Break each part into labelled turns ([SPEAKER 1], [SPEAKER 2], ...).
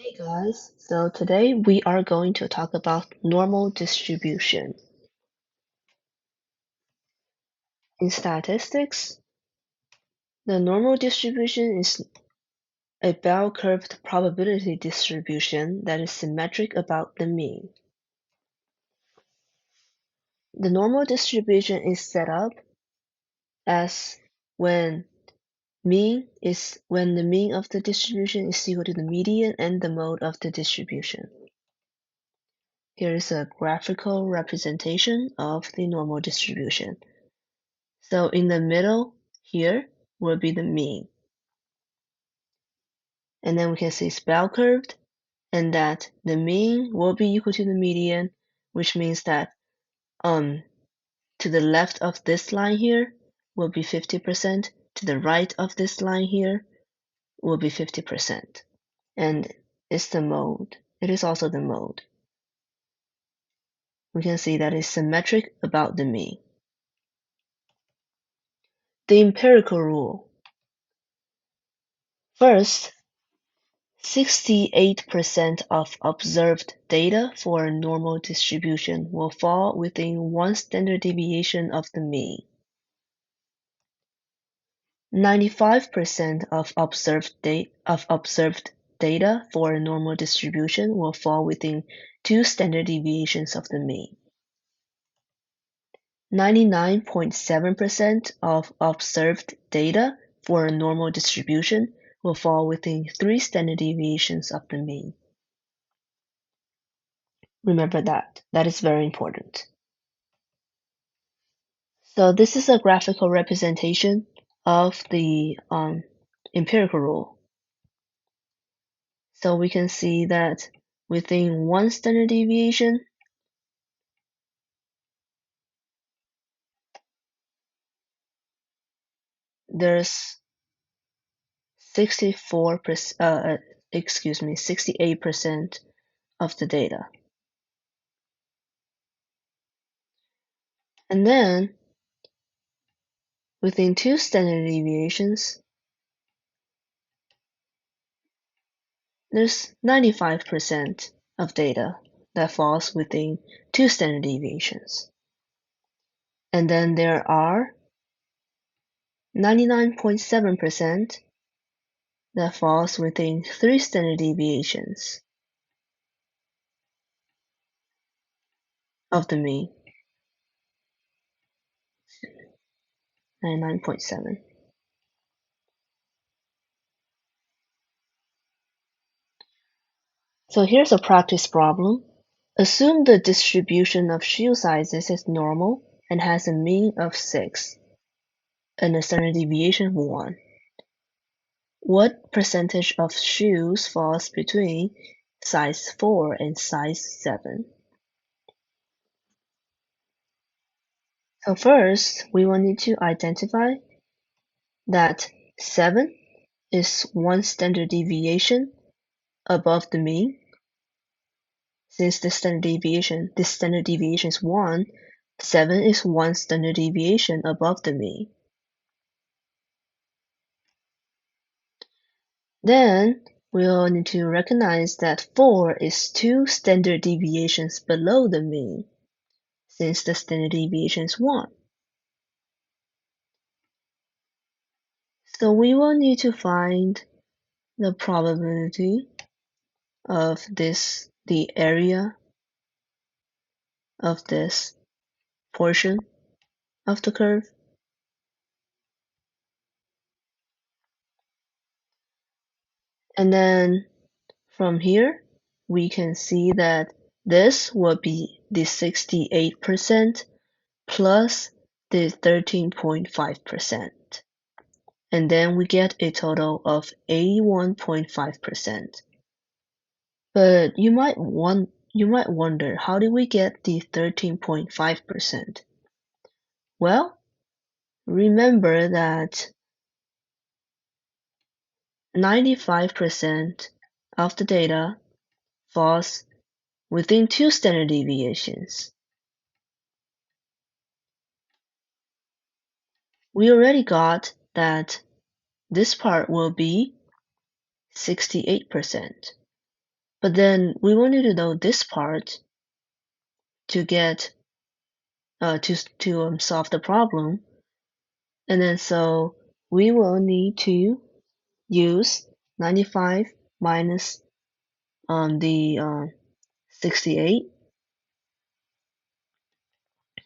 [SPEAKER 1] Hey guys, so today we are going to talk about normal distribution. In statistics, the normal distribution is a bell-curved probability distribution that is symmetric about the mean. The normal distribution is set up as when the mean of the distribution is equal to the median and the mode of the distribution. Here is a graphical representation of the normal distribution. So in the middle here will be the mean. And then we can see it's bell curved and that the mean will be equal to the median, which means that to the left of this line here will be 50%, to the right of this line here will be 50%. And it's the mode. It is also the mode. We can see that it's symmetric about the mean. The empirical rule. First, 68% of observed data for a normal distribution will fall within one standard deviation of the mean. 95% of observed data for a normal distribution will fall within 2 standard deviations of the mean. 99.7% of observed data for a normal distribution will fall within 3 standard deviations of the mean. Remember that. That is very important. So this is a graphical representation of the empirical rule. So we can see that within one standard deviation, there's 68% of the data. And then within 2 standard deviations, there's 95% of data that falls within 2 standard deviations. And then there are 99.7% that falls within 3 standard deviations of the mean. 99.7. So here's a practice problem. Assume the distribution of shoe sizes is normal and has a mean of 6 and a standard deviation of 1. What percentage of shoes falls between size 4 and size 7? So first, we will need to identify that 7 is 1 standard deviation above the mean. Since this standard deviation is 1, 7 is 1 standard deviation above the mean. Then we'll need to recognize that 4 is 2 standard deviations below the mean, since the standard deviation is 1. So we will need to find the probability of the area of this portion of the curve. And then from here, we can see that this will be the 68% plus the 13.5%. And then we get a total of 81.5%. But you might wonder, how did we get the 13.5%? Well, remember that 95% of the data falls within 2 standard deviations. We already got that this part will be 68%. But then we will need to know this part to get to solve the problem. And then so we will need to use 95 minus the 68,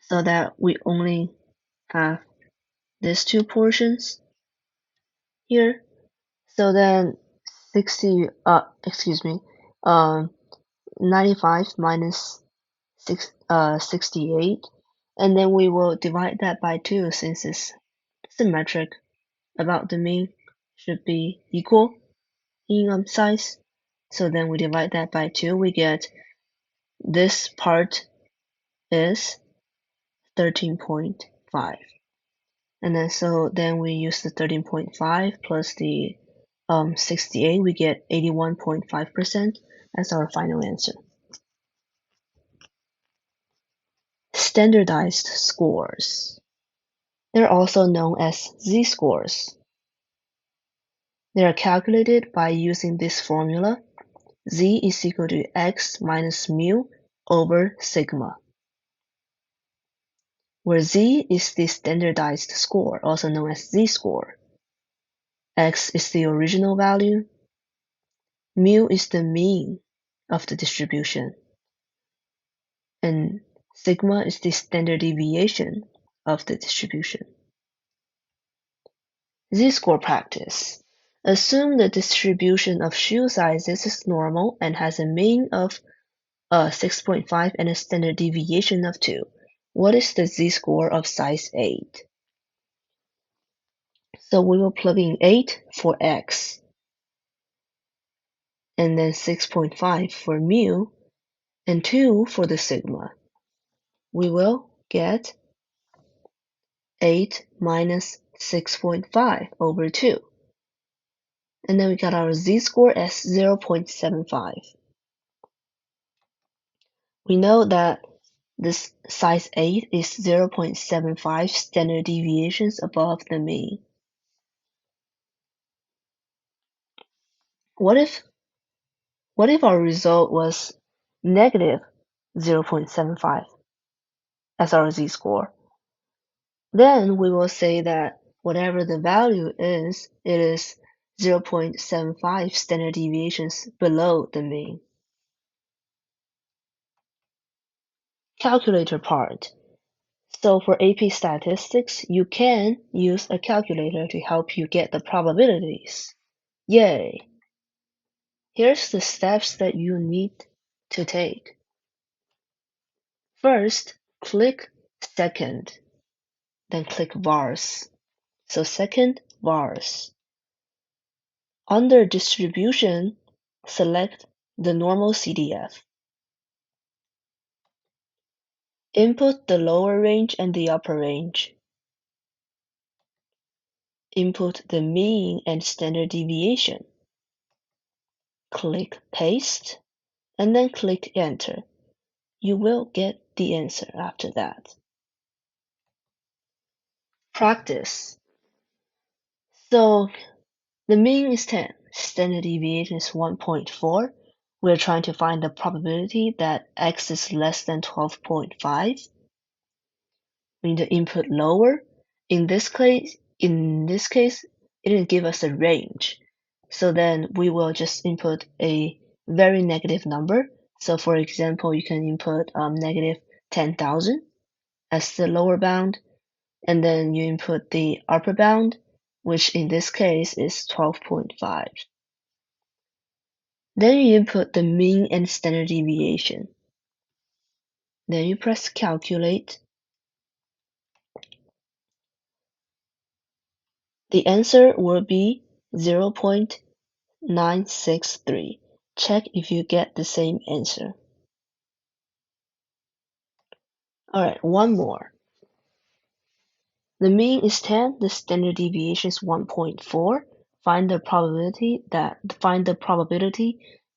[SPEAKER 1] so that we only have these two portions here. So then 95 minus 68, and then we will divide that by 2 since it's symmetric. About the mean should be equal in size. So then we divide that by 2, we get this part is 13.5. And then so then we use the 13.5 plus the 68, we get 81.5% as our final answer. Standardized scores. They're also known as z-scores. They are calculated by using this formula: z is equal to x minus mu over sigma, where z is the standardized score, also known as z-score. X is the original value. Mu is the mean of the distribution. And sigma is the standard deviation of the distribution. Z-score practice. Assume the distribution of shoe sizes is normal and has a mean of 6.5 and a standard deviation of 2. What is the z-score of size 8? So we will plug in 8 for x, and then 6.5 for mu, and 2 for the sigma. We will get 8 minus 6.5 over 2. And then we got our z-score as 0.75. We know that this size 8 is 0.75 standard deviations above the mean. What if our result was negative 0.75 as our z-score? Then we will say that whatever the value is, it is 0.75 standard deviations below the mean. Calculator part. So for AP statistics, you can use a calculator to help you get the probabilities. Yay! Here's the steps that you need to take. First, click second, then click vars. So second, vars. Under distribution, select the normal CDF. Input the lower range and the upper range. Input the mean and standard deviation. Click paste, and then click enter. You will get the answer after that. Practice. So the mean is 10, standard deviation is 1.4. We're trying to find the probability that x is less than 12.5. We need to input lower. In this case, it didn't give us a range. So then we will just input a very negative number. So for example, you can input negative 10,000 as the lower bound, and then you input the upper bound, which in this case is 12.5. Then you input the mean and standard deviation. Then you press calculate. The answer will be 0.963. Check if you get the same answer. Alright, one more. The mean is 10, the standard deviation is 1.4. Find the probability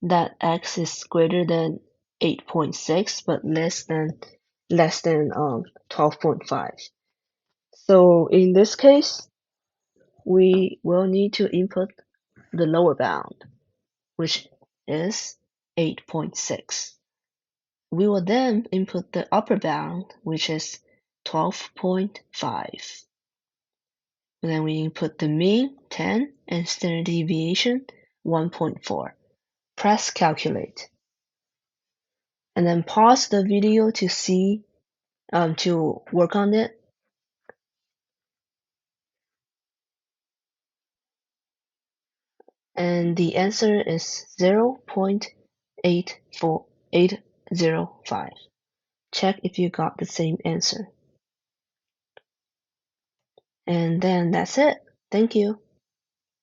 [SPEAKER 1] that x is greater than 8.6 but less than 12.5. So in this case, we will need to input the lower bound, which is 8.6. We will then input the upper bound, which is 12.5. Then we input the mean, 10, and standard deviation, 1.4. Press calculate. And then pause the video to see, to work on it. And the answer is 0.84805. Check if you got the same answer. And then that's it. Thank you.